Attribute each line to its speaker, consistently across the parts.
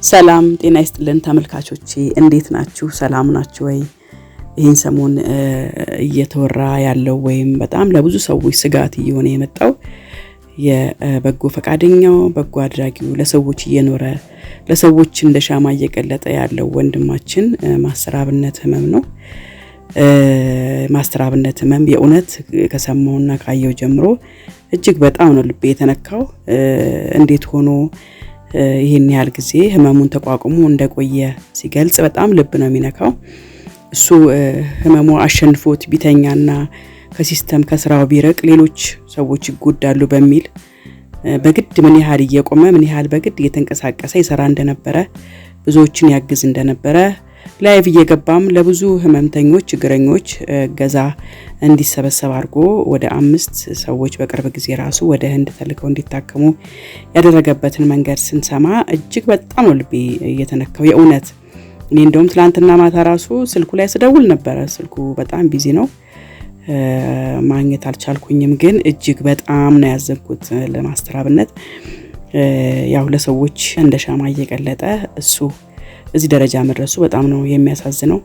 Speaker 1: ሰላም ጤና ይስጥልን ተመልካቾቼ እንዴት ናችሁ? ሰላም ናችሁ ወይ? ይህን ሰሞን እየተወራ ያለው ወይም በጣም ለብዙ ሰዎች ስጋት እየሆነ የመጣው የበጎ ፈቃደኛው በጎ አድራጊው ለሰዎች እየኖረ ለሰዎች እንደ ሻማ እየቀለጠ ያለው ወንድማችን ማስተር አብነት ህመም ነው። ማስተር አብነት ህመም የእውነት ከሰማውና ካየው ጀምሮ እጅግ በጣም ነው ልቤ የተነካው። እንዴት ሆኖ ይሄን ያህል ጊዜ ህመሙን ተቋቁሞ እንደቆየ ሲገልጽ በጣም ልብ ነው የሚነካው። እሱ ህመሙ አሸንፎት ቢተኛና ከሲስተም ከስራው ቢረቅ ሌሎች ሰዎች ይጎዳሉ በሚል በግድ ምን ያህል እየቆመ ምን ያህል በግድ እየተንቀሳቀሰ ይሰራ እንደነበረ ብዙዎችን ያግዝ እንደነበረ ላይቭ እየገባም ለብዙ ህመምተኞች ችግረኞች ገዛ እንዲሰበሰብ አድርጎ ወደ 5 ሰዎች በቅርብ ጊዜ ራሱ ወደ ህንድ ተልከው እንዲታከሙ ያደረገበትን መንገድ ስንሰማ እጅግ በጣም ነው ልቤ እየተነካው። የእውነት እኔ እንደውም ትላንትና ማታ ራሱ ስልኩ ላይ ስደውል ነበር። ስልኩ በጣም ቢዚ ነው፣ ማግኘት አልቻልኩኝም። ግን እጅግ በጣም ነው ያዘንኩት ለማስተር አብነት። ያው ለሰዎች እንደ ሻማ እየቀለጠ እሱ እዚህ ደረጃ መድረሱ በጣም ነው የሚያሳዝነው።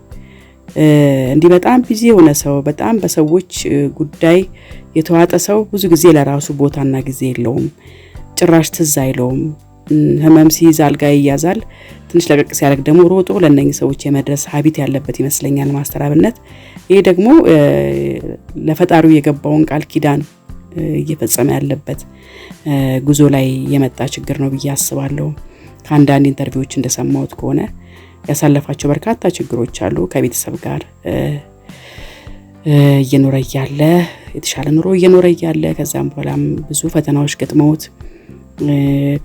Speaker 1: እንዲህ በጣም ቢዚ የሆነ ሰው በጣም በሰዎች ጉዳይ የተዋጠ ሰው ብዙ ጊዜ ለራሱ ቦታና ጊዜ የለውም፣ ጭራሽ ትዝ አይለውም። ህመም ሲይዝ አልጋ ይያዛል፣ ትንሽ ለቀቅ ሲያደርግ ደግሞ ሮጦ ለነኝ ሰዎች የመድረስ ሀቢት ያለበት ይመስለኛል ማስተር አብነት። ይሄ ደግሞ ለፈጣሪው የገባውን ቃል ኪዳን እየፈጸመ ያለበት ጉዞ ላይ የመጣ ችግር ነው ብዬ አስባለሁ። ከአንዳንድ ኢንተርቪዎች እንደሰማሁት ከሆነ ያሳለፋቸው በርካታ ችግሮች አሉ። ከቤተሰብ ጋር እየኖረ ያለ የተሻለ ኑሮ እየኖረ ያለ ከዛም በኋላም ብዙ ፈተናዎች ገጥመውት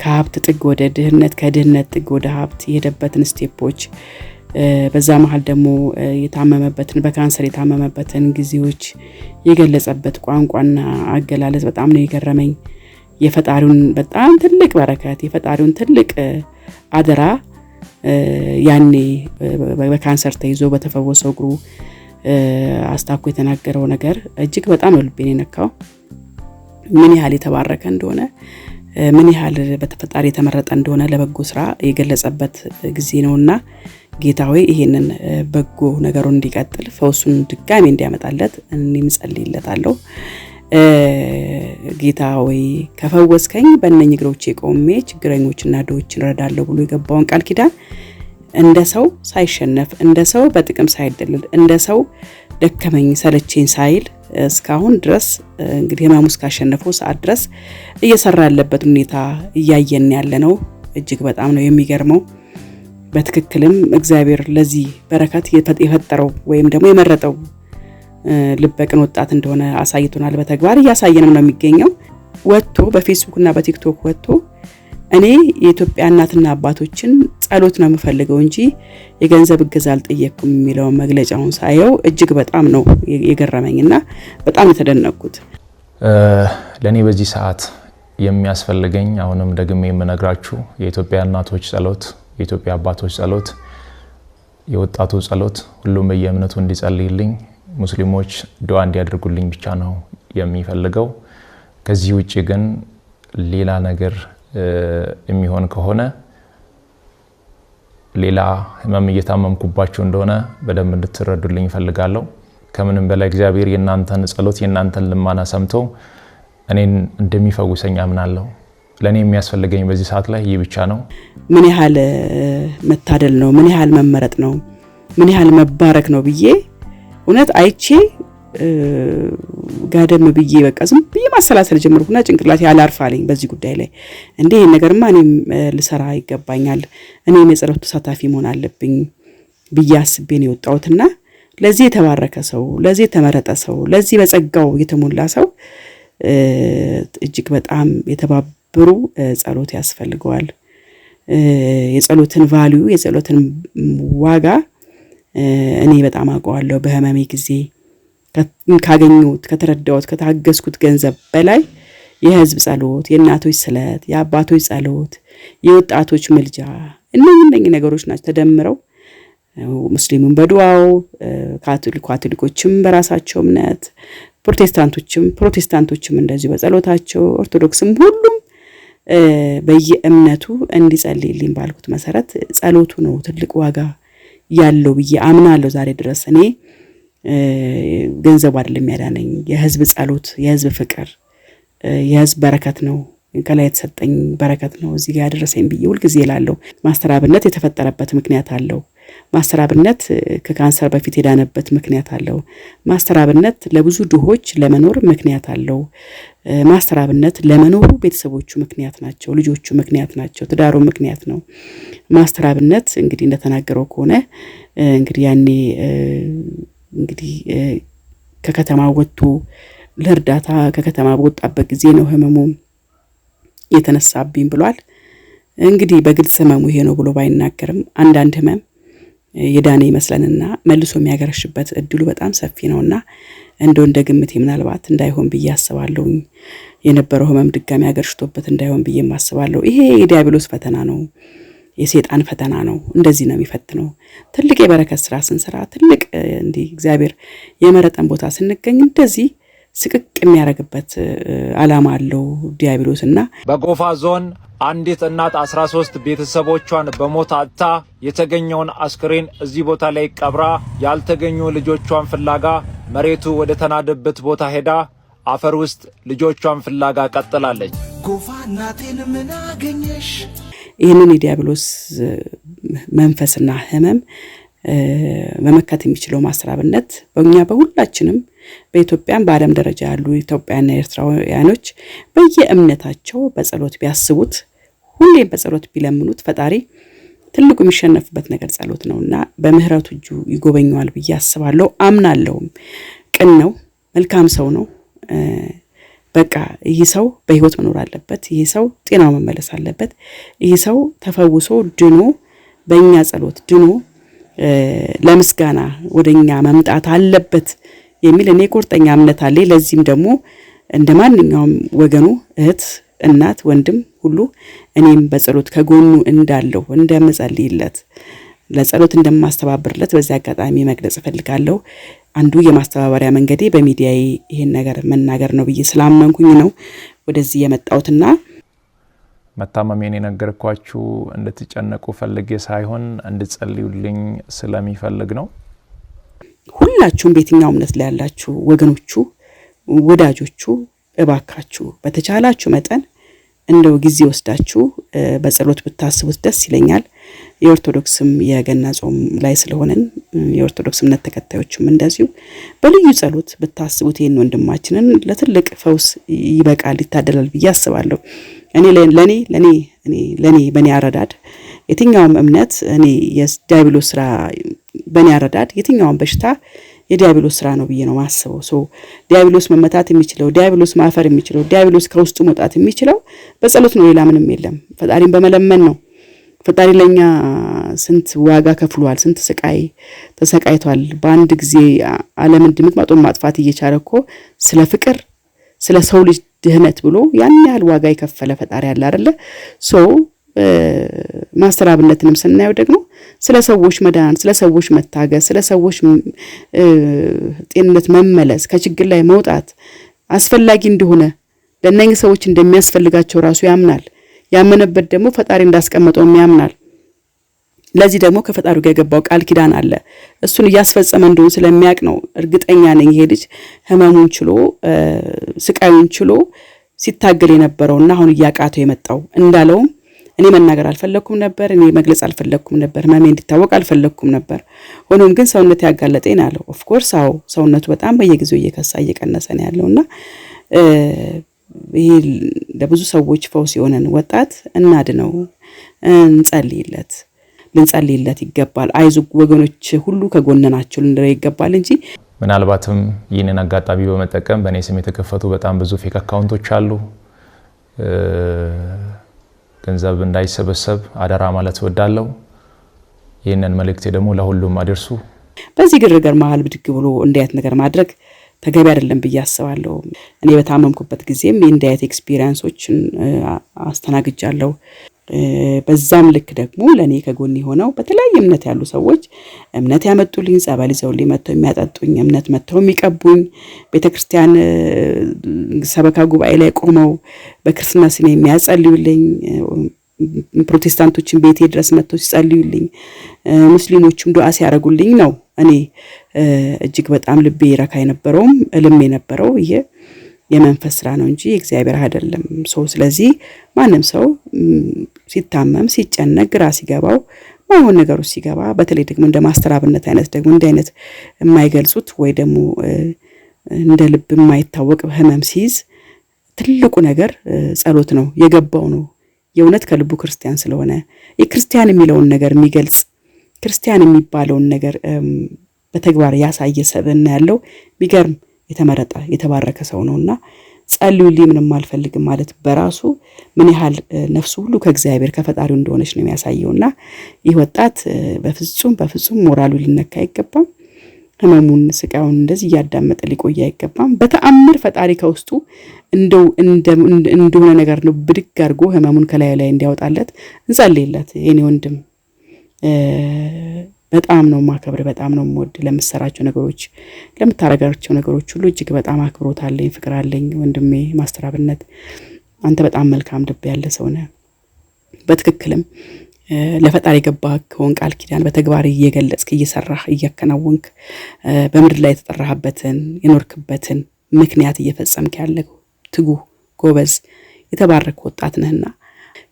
Speaker 1: ከሀብት ጥግ ወደ ድህነት ከድህነት ጥግ ወደ ሀብት የሄደበትን ስቴፖች በዛ መሃል ደግሞ የታመመበትን በካንሰር የታመመበትን ጊዜዎች የገለጸበት ቋንቋና አገላለጽ በጣም ነው የገረመኝ። የፈጣሪውን በጣም ትልቅ በረከት የፈጣሪውን ትልቅ አደራ ያኔ በካንሰር ተይዞ በተፈወሰው እግሩ አስታኮ የተናገረው ነገር እጅግ በጣም ነው ልቤን የነካው። ምን ያህል የተባረከ እንደሆነ ምን ያህል በተፈጣሪ የተመረጠ እንደሆነ ለበጎ ስራ የገለጸበት ጊዜ ነውና ጌታ ሆይ ይሄንን በጎ ነገሩን እንዲቀጥል ፈውሱን ድጋሚ እንዲያመጣለት እኔም ጸልይለታለሁ። ጌታ ሆይ ከፈወስከኝ በእነኚህ እግሮቼ ቆሜ ችግረኞችና ድሆችን እረዳለሁ ብሎ የገባውን ቃል ኪዳን እንደ ሰው ሳይሸነፍ እንደ ሰው በጥቅም ሳይደለል እንደ ሰው ደከመኝ ሰለቸኝ ሳይል እስካሁን ድረስ እንግዲህ ህመሙ እስካሸነፈው ሰዓት ድረስ እየሰራ ያለበት ሁኔታ እያየን ያለ ነው። እጅግ በጣም ነው የሚገርመው። በትክክልም እግዚአብሔር ለዚህ በረከት የፈጠረው ወይም ደግሞ የመረጠው ልበቅን ወጣት እንደሆነ አሳይቶናል። በተግባር እያሳየንም ነው የሚገኘው። ወጥቶ በፌስቡክ እና በቲክቶክ ወጥቶ እኔ የኢትዮጵያ እናትና አባቶችን ጸሎት ነው የምፈልገው እንጂ የገንዘብ እገዛ አልጠየቅኩም የሚለው መግለጫውን ሳየው እጅግ በጣም ነው የገረመኝና በጣም የተደነቅኩት።
Speaker 2: ለኔ በዚህ ሰዓት የሚያስፈልገኝ አሁንም ደግሜ የምነግራችሁ የኢትዮጵያ እናቶች ጸሎት፣ የኢትዮጵያ አባቶች ጸሎት፣ የወጣቱ ጸሎት፣ ሁሉም በየእምነቱ እንዲጸልይልኝ ሙስሊሞች ዱዓ እንዲያደርጉልኝ ብቻ ነው የሚፈልገው። ከዚህ ውጪ ግን ሌላ ነገር የሚሆን ከሆነ ሌላ ህመም እየታመምኩባችሁ እንደሆነ በደንብ እንድትረዱልኝ ፈልጋለሁ። ከምንም በላይ እግዚአብሔር የናንተን ጸሎት የናንተን ልማና ሰምቶ እኔን እንደሚፈውሰኝ አምናለሁ። ለኔ የሚያስፈልገኝ በዚህ ሰዓት ላይ ይህ ብቻ ነው።
Speaker 1: ምን ያህል መታደል ነው፣ ምን ያህል መመረጥ ነው፣ ምን ያህል መባረክ ነው ብዬ እውነት አይቼ ጋደም ብዬ በቃ ዝም ብዬ ማሰላሰል ጀመርኩና ጭንቅላቴ ያላርፋልኝ በዚህ ጉዳይ ላይ እንዴ ይሄን ነገርማ እኔም ልሰራ ይገባኛል፣ እኔም የጸሎት ተሳታፊ መሆን አለብኝ ብዬ አስቤ ነው የወጣሁትና ለዚህ የተባረከ ሰው፣ ለዚህ የተመረጠ ሰው፣ ለዚህ በጸጋው የተሞላ ሰው እጅግ በጣም የተባበሩ ጸሎት ያስፈልገዋል። የጸሎትን ቫልዩ የጸሎትን ዋጋ እኔ በጣም አውቀዋለሁ። በህመሜ ጊዜ ካገኙት ከተረዳሁት ከታገስኩት ገንዘብ በላይ የህዝብ ጸሎት፣ የእናቶች ስለት፣ የአባቶች ጸሎት፣ የወጣቶች ምልጃ እነኚህ ነገሮች ናቸው ተደምረው ሙስሊሙን በዱዓው ካቶሊኮችም በራሳቸው እምነት ፕሮቴስታንቶችም እንደዚህ በጸሎታቸው ኦርቶዶክስም ሁሉም በየእምነቱ እንዲጸልይልኝ ባልኩት መሰረት ጸሎቱ ነው ትልቅ ዋጋ ያለው ብዬ አምናለሁ። ዛሬ ድረስ እኔ ገንዘብ አይደለም ያዳነኝ፣ የህዝብ ጸሎት፣ የህዝብ ፍቅር፣ የህዝብ በረከት ነው ከላይ የተሰጠኝ በረከት ነው እዚህ ጋር ያደረሰኝ ብዬ ሁልጊዜ እላለሁ። ማስተር አብነት የተፈጠረበት ምክንያት አለው። ማስተር አብነት ከካንሰር በፊት የዳነበት ምክንያት አለው። ማስተር አብነት ለብዙ ድሆች ለመኖር ምክንያት አለው። ማስተር አብነት ለመኖሩ ቤተሰቦቹ ምክንያት ናቸው፣ ልጆቹ ምክንያት ናቸው፣ ትዳሩ ምክንያት ነው። ማስተር አብነት እንግዲህ እንደተናገረው ከሆነ እንግዲህ ያኔ እንግዲህ ከከተማ ወጥቶ ለእርዳታ ከከተማ በወጣበት ጊዜ ነው ህመሙ የተነሳብኝ ብሏል። እንግዲህ በግልጽ ህመሙ ይሄ ነው ብሎ ባይናገርም አንዳንድ ህመም የዳነ ይመስለንና መልሶ የሚያገረሽበት እድሉ በጣም ሰፊ ነውና እንደ ግምቴ ምናልባት እንዳይሆን ብዬ አስባለሁ። የነበረው ህመም ድጋሚ ያገርሽቶበት እንዳይሆን ብዬ ማስባለሁ። ይሄ የዲያብሎስ ፈተና ነው፣ የሰይጣን ፈተና ነው። እንደዚህ ነው የሚፈትነው። ትልቅ የበረከት ስራ ስንሰራ፣ ትልቅ እንዲህ እግዚአብሔር የመረጠን ቦታ ስንገኝ እንደዚህ ስቅቅ የሚያረግበት አላማ አለው ዲያብሎስና
Speaker 3: በጎፋ ዞን አንዲት እናት 13 ቤተሰቦቿን በሞት አጥታ የተገኘውን አስክሬን እዚህ ቦታ ላይ ቀብራ ያልተገኙ ልጆቿን ፍላጋ መሬቱ ወደ ተናደበት ቦታ ሄዳ አፈር ውስጥ ልጆቿን ፍላጋ ቀጥላለች። ጎፋ እናቴን ምን አገኘሽ?
Speaker 1: ይህንን የዲያብሎስ መንፈስና ህመም መመከት የሚችለው ማስተር አብነት በእኛ በሁላችንም በኢትዮጵያም በዓለም ደረጃ ያሉ ኢትዮጵያና ኤርትራውያኖች በየእምነታቸው በጸሎት ቢያስቡት፣ ሁሌም በጸሎት ቢለምኑት ፈጣሪ ትልቁ የሚሸነፍበት ነገር ጸሎት ነውና በምህረቱ እጁ ይጎበኘዋል ብዬ አስባለሁ፣ አምናለሁም። ቅን ነው፣ መልካም ሰው ነው። በቃ ይህ ሰው በህይወት መኖር አለበት፣ ይህ ሰው ጤናው መመለስ አለበት፣ ይህ ሰው ተፈውሶ ድኖ በእኛ ጸሎት ድኖ ለምስጋና ወደኛ መምጣት አለበት የሚል እኔ ቁርጠኛ እምነት አለኝ። ለዚህም ደግሞ እንደማንኛውም ወገኑ እህት፣ እናት፣ ወንድም ሁሉ እኔም በጸሎት ከጎኑ እንዳለው እንደምጸልይለት ለጸሎት እንደማስተባብርለት በዚህ አጋጣሚ መግለጽ እፈልጋለሁ። አንዱ የማስተባበሪያ መንገዴ በሚዲያዬ ይሄን ነገር መናገር ነው ብዬ ስላመንኩኝ ነው ወደዚህ የመጣሁትና
Speaker 2: መታመሜን የነገርኳችሁ እንድትጨነቁ ፈልጌ ሳይሆን እንድትጸልዩልኝ ስለሚፈልግ ነው።
Speaker 1: ሁላችሁም በየትኛው እምነት ላይ ያላችሁ ወገኖቹ፣ ወዳጆቹ እባካችሁ በተቻላችሁ መጠን እንደው ጊዜ ወስዳችሁ በጸሎት ብታስቡት ደስ ይለኛል። የኦርቶዶክስም የገና ጾም ላይ ስለሆነን የኦርቶዶክስ እምነት ተከታዮችም እንደዚሁ በልዩ ጸሎት ብታስቡት ይሄን ወንድማችንን ለትልቅ ፈውስ ይበቃል፣ ይታደላል ብዬ አስባለሁ። ለኔ በኔ አረዳድ የትኛውም እምነት እኔ የዲያብሎስ ስራ በኔ አረዳድ የትኛውም በሽታ የዲያብሎስ ስራ ነው ብዬ ነው ማስበው። ዲያብሎስ መመታት የሚችለው፣ ዲያብሎስ ማፈር የሚችለው፣ ዲያብሎስ ከውስጡ መውጣት የሚችለው በጸሎት ነው። ሌላ ምንም የለም። ፈጣሪን በመለመን ነው። ፈጣሪ ለኛ ስንት ዋጋ ከፍሏል፣ ስንት ስቃይ ተሰቃይቷል። በአንድ ጊዜ ዓለምን ድምጥማጡን ማጥፋት እየቻለ እኮ ስለ ፍቅር፣ ስለ ሰው ልጅ ድህነት ብሎ ያን ያህል ዋጋ የከፈለ ፈጣሪ ያለ አይደለ? ማስተር አብነትንም ስናየው ደግሞ ስለ ሰዎች መዳን፣ ስለ ሰዎች መታገስ፣ ስለ ሰዎች ጤንነት መመለስ፣ ከችግር ላይ መውጣት አስፈላጊ እንደሆነ ለእነኚህ ሰዎች እንደሚያስፈልጋቸው ራሱ ያምናል። ያመነበት ደግሞ ፈጣሪ እንዳስቀመጠው ያምናል። ለዚህ ደግሞ ከፈጣሪው ጋር የገባው ቃል ኪዳን አለ። እሱን እያስፈጸመ እንደሆነ ስለሚያውቅ ነው እርግጠኛ ነኝ ይሄ ልጅ ህመሙን ችሎ ስቃዩን ችሎ ሲታገል የነበረውና አሁን እያቃተው የመጣው እንዳለውም እኔ መናገር አልፈለኩም ነበር፣ እኔ መግለጽ አልፈለኩም ነበር፣ ህመሜ እንዲታወቅ አልፈለኩም ነበር። ሆኖም ግን ሰውነት ያጋለጠኝ ነው ያለው። ኦፍ ኮርስ አዎ ሰውነቱ በጣም በየጊዜው እየከሳ እየቀነሰ ነው ያለውና ይሄ ለብዙ ሰዎች ፈውስ የሆነን ወጣት እናድነው፣ ልንጸልይለት ይገባል። አይዞ ወገኖች ሁሉ ከጎነናቸው ልንደረ ይገባል እንጂ
Speaker 2: ምናልባትም ይህንን አጋጣሚ በመጠቀም በእኔ ስም የተከፈቱ በጣም ብዙ ፌክ አካውንቶች አሉ። ገንዘብ እንዳይሰበሰብ አደራ ማለት ወዳለው። ይህንን መልእክቴ ደግሞ ለሁሉም አድርሱ።
Speaker 1: በዚህ ግርግር መሀል ብድግ ብሎ እንዲያት ነገር ማድረግ ተገቢ አይደለም ብዬ አስባለሁ። እኔ በታመምኩበት ጊዜም እንዲያት ኤክስፒሪየንሶችን አስተናግጃለሁ። በዛም ልክ ደግሞ ለኔ ከጎን ሆነው በተለያየ እምነት ያሉ ሰዎች እምነት ያመጡልኝ ጸበል ይዘውልኝ መጥተው የሚያጠጡኝ እምነት መጥተው የሚቀቡኝ ቤተክርስቲያን ሰበካ ጉባኤ ላይ ቆመው በክርስትና ስም የሚያጸልዩልኝ ፕሮቴስታንቶችን ቤቴ ድረስ መጥተው ሲጸልዩልኝ ሙስሊሞችም ዱዓ ሲያደርጉልኝ ነው እኔ እጅግ በጣም ልቤ ይረካ የነበረውም እልም የነበረው ይሄ የመንፈስ ስራ ነው እንጂ እግዚአብሔር አይደለም። ስለዚህ ማንም ሰው ሲታመም ሲጨነቅ ግራ ሲገባው ማይሆን ነገሩ ሲገባ በተለይ ደግሞ እንደ ማስተራብነት አይነት ደግሞ እንደ አይነት የማይገልጹት ወይ ደግሞ እንደ ልብ የማይታወቅ ህመም ሲይዝ ትልቁ ነገር ጸሎት ነው የገባው ነው የእውነት ከልቡ ክርስቲያን ስለሆነ የክርስቲያን የሚለውን ነገር የሚገልጽ ክርስቲያን የሚባለውን ነገር በተግባር ያሳየ ሰብዕና ያለው ቢገርም የተመረጠ የተባረከ ሰው ነውና ጸልዩልኝ ምንም አልፈልግም ማለት በራሱ ምን ያህል ነፍሱ ሁሉ ከእግዚአብሔር ከፈጣሪው እንደሆነች ነው የሚያሳየውና ይህ ወጣት በፍጹም ሞራሉ ሊነካ አይገባም። ህመሙን ስቃዩን እንደዚህ ያዳመጠ ሊቆይ አይገባም። በተአምር ፈጣሪ ከውስጡ እንደሆነ ነገር ነው ብድግ አድርጎ ህመሙን ከላይ ላይ እንዲያወጣለት እንጸልይለት። የኔ ወንድም በጣም ነው ማከብር በጣም ነው ወድ ለምሰራቸው ነገሮች ለምታረጋቸው ነገሮች ሁሉ እጅግ በጣም አክብሮት አለኝ ፍቅር አለኝ ወንድሜ ማስተራብነት አንተ በጣም መልካም ልብ ያለ ሰው ነህ። በትክክልም ለፈጣሪ ገባከውን ቃል ኪዳን በተግባር እየገለጽክ እየሰራህ እያከናወንክ በምድር ላይ የተጠራህበትን የኖርክበትን ምክንያት እየፈጸምክ ያለው ትጉ ጎበዝ የተባረከ ወጣት ነህና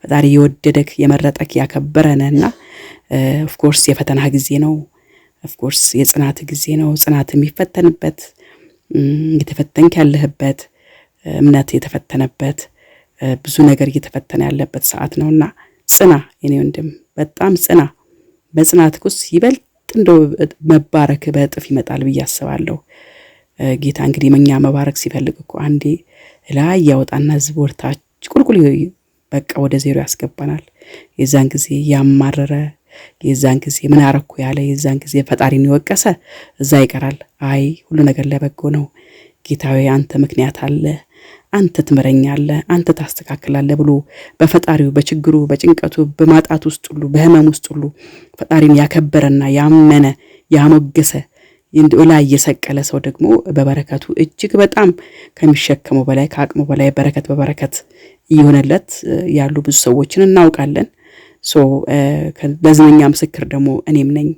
Speaker 1: ፈጣሪ የወደደክ የመረጠክ ያከበረነህና ኦፍ ኮርስ የፈተና ጊዜ ነው ኦፍ ኮርስ የጽናት ጊዜ ነው ጽናት የሚፈተንበት እየተፈተንክ ያለህበት እምነት የተፈተነበት ብዙ ነገር እየተፈተነ ያለበት ሰዓት ነውና ጽና የኔ ወንድም በጣም ጽና በጽናትኩስ ይበልጥ እንደው መባረክ በእጥፍ ይመጣል ብዬ አስባለሁ። ጌታ እንግዲህ መኛ መባረክ ሲፈልግ እኮ አንዴ ላይ ያወጣና ዝቦርታች ቁልቁል በቃ ወደ ዜሮ ያስገባናል። የዛን ጊዜ ያማረረ የዛን ጊዜ ምን አረኩ ያለ የዛን ጊዜ ፈጣሪን ይወቀሰ እዛ ይቀራል። አይ ሁሉ ነገር ለበጎ ነው ጌታዬ አንተ ምክንያት አለ አንተ ትመረኛለህ አንተ ታስተካክላለህ ብሎ በፈጣሪው በችግሩ በጭንቀቱ በማጣት ውስጥ ሁሉ በህመም ውስጥ ሁሉ ፈጣሪን ያከበረና ያመነ ያሞገሰ ላይ የሰቀለ ሰው ደግሞ በበረከቱ እጅግ በጣም ከሚሸከመው በላይ ከአቅሙ በላይ በረከት በበረከት ይሆነለት ያሉ ብዙ ሰዎችን እናውቃለን። ለዝነኛ ምስክር ደግሞ እኔም ነኝ።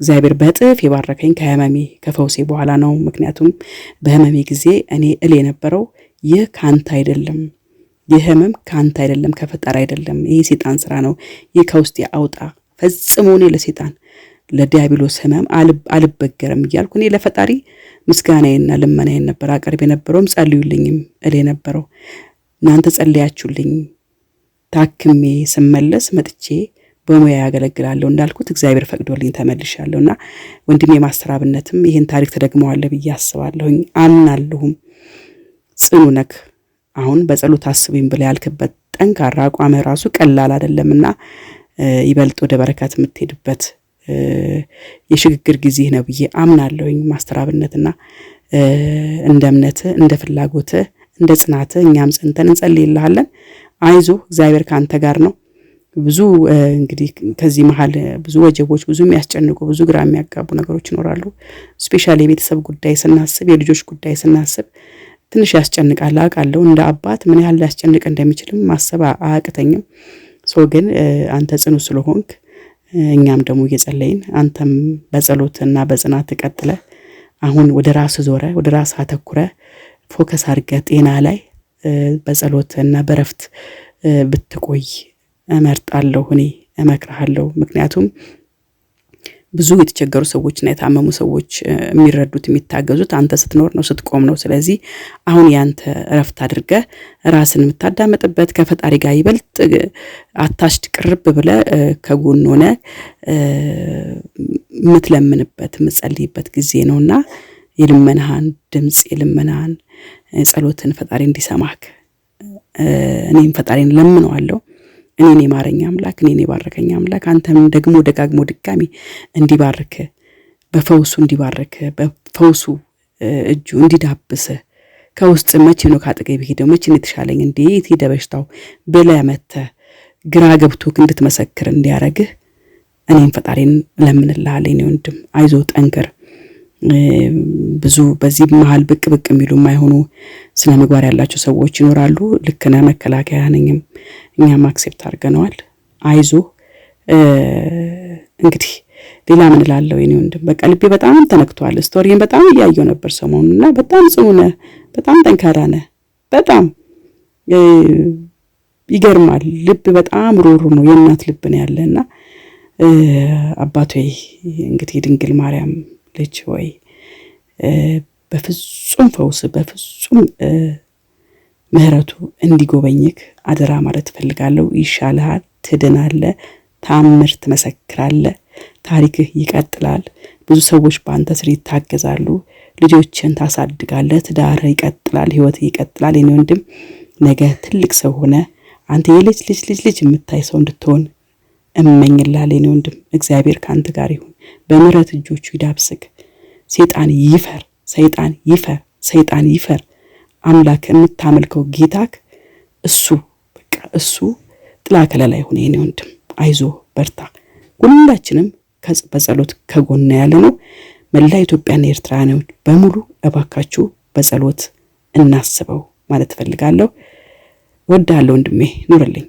Speaker 1: እግዚአብሔር በጥፍ የባረከኝ ከህመሜ ከፈውሴ በኋላ ነው። ምክንያቱም በህመሜ ጊዜ እኔ የነበረው ይህ ካንተ አይደለም ይህ ህመም ካንተ አይደለም ከፈጣሪ አይደለም ይሄ ሰይጣን ስራ ነው ይህ ከውስጥ ያውጣ ፈጽሞ እኔ ለሰይጣን ለዲያብሎስ ህመም አልበገረም እያልኩ እኔ ለፈጣሪ ምስጋናዬና ልመናዬን ነበር አቀርብ የነበረውም ጸልዩልኝም የነበረው እናንተ ጸልያችሁልኝ ታክሜ ስመለስ መጥቼ በሙያ ያገለግላለሁ እንዳልኩት እግዚአብሔር ፈቅዶልኝ ተመልሻለሁና ወንድሜ ማስተራብነትም ይሄን ታሪክ ተደግመዋል ብዬ አስባለሁኝ አምናለሁም። ጽኑ ነክ አሁን በጸሎት አስቡኝ ብለ ያልከበት ጠንካራ አቋም ራሱ ቀላል አይደለምና ይበልጥ ወደ በረከት የምትሄድበት የሽግግር ጊዜ ነው ብዬ አምናለሁኝ። ማስተራብነትና እንደ እምነት እንደ ፍላጎት እንደ ጽናት እኛም ጸንተን እንጸልይልሃለን። አይዞ እግዚአብሔር ካንተ ጋር ነው። ብዙ እንግዲህ ከዚህ መሃል ብዙ ወጀቦች ብዙ የሚያስጨንቁ ብዙ ግራ የሚያጋቡ ነገሮች ይኖራሉ። ስፔሻሊ የቤተሰብ ጉዳይ ስናስብ የልጆች ጉዳይ ስናስብ ትንሽ ያስጨንቃል አውቃለሁ። እንደ አባት ምን ያህል ሊያስጨንቅ እንደሚችልም ማሰብ አያቅተኝም። ግን አንተ ጽኑ ስለሆንክ እኛም ደግሞ እየጸለይን አንተም በጸሎትና በጽናት ተቀጥለ አሁን ወደ ራስ ዞረ ወደ ራስ አተኩረ ፎከስ አድርገህ ጤና ላይ በጸሎትና በረፍት ብትቆይ እመርጣለሁ እኔ እመክርሃለሁ። ምክንያቱም ብዙ የተቸገሩ ሰዎችና የታመሙ ሰዎች የሚረዱት የሚታገዙት አንተ ስትኖር ነው ስትቆም ነው። ስለዚህ አሁን ያንተ ረፍት አድርገህ ራስን የምታዳመጥበት ከፈጣሪ ጋር ይበልጥ አታሽት ቅርብ ብለ ከጎን ሆነ የምትለምንበት የምትጸልይበት ጊዜ ነውና የልመናህን ድምጽ የልመናህን ጸሎትን ፈጣሪ እንዲሰማክ እኔም ፈጣሪን ለምነዋለሁ። እኔን የማረኝ አምላክ እኔን የባረከኝ አምላክ አንተም ደግሞ ደጋግሞ ድጋሚ እንዲባርክ በፈውሱ እንዲባርክ በፈውሱ እጁ እንዲዳብስ ከውስጥ መቼ ነው ካጠገብ ሄደው መቼ ነው የተሻለኝ እንዴት ሄደ በሽታው ብለህ መተህ ግራ ገብቶክ እንድትመሰክር እንዲያረግህ እኔም ፈጣሪን ለምንልሃለሁ የኔ ወንድም አይዞ ጠንክር። ብዙ በዚህ መሃል ብቅ የሚሉ የማይሆኑ ስነ ምግባር ያላቸው ሰዎች ይኖራሉ። ልክ ነህ፣ መከላከያ ነኝም እኛም አክሴፕት አድርገነዋል። አይዞ እንግዲህ ሌላ ምን እላለሁ የኔ ወንድም በቃ ልቤ በጣም ተነክቷል። ስቶሪን በጣም እያየሁ ነበር ሰሞኑንና በጣም ጽኑ ነህ፣ በጣም ጠንካራ ነህ። በጣም ይገርማል። ልብ በጣም ሩሩ ነው፣ የእናት ልብ ነው ያለና አባቴ እንግዲህ ድንግል ማርያም ልጅ ወይ በፍጹም ፈውስ በፍጹም ምህረቱ እንዲጎበኝክ አደራ ማለት ፈልጋለሁ። ይሻልሃል፣ ትድናለህ፣ ታምር ትመሰክራለህ፣ ታሪክህ ይቀጥላል። ብዙ ሰዎች በአንተ ስር ይታገዛሉ፣ ልጆችን ታሳድጋለህ፣ ትዳርህ ይቀጥላል፣ ህይወትህ ይቀጥላል። የኔ ወንድም ነገ ትልቅ ሰው ሆነ አንተ የልጅ ልጅ ልጅ ልጅ የምታይ ሰው እንድትሆን እመኝልሃለሁ የኔ ወንድም። እግዚአብሔር ካንተ ጋር ይሁን፣ በምህረት እጆቹ ይዳብስክ። ሰይጣን ይፈር፣ ሰይጣን ይፈር፣ ሰይጣን ይፈር። አምላክ የምታመልከው ጌታክ እሱ በቃ እሱ ጥላ ከለላ ይሁን የኔ ወንድም። አይዞ በርታ። ሁላችንም በጸሎት ከጎን ያለ ነው። መላ ኢትዮጵያና ኤርትራውያን በሙሉ እባካችሁ በጸሎት እናስበው ማለት ፈልጋለሁ። ወዳለው ወንድሜ ኑርልኝ።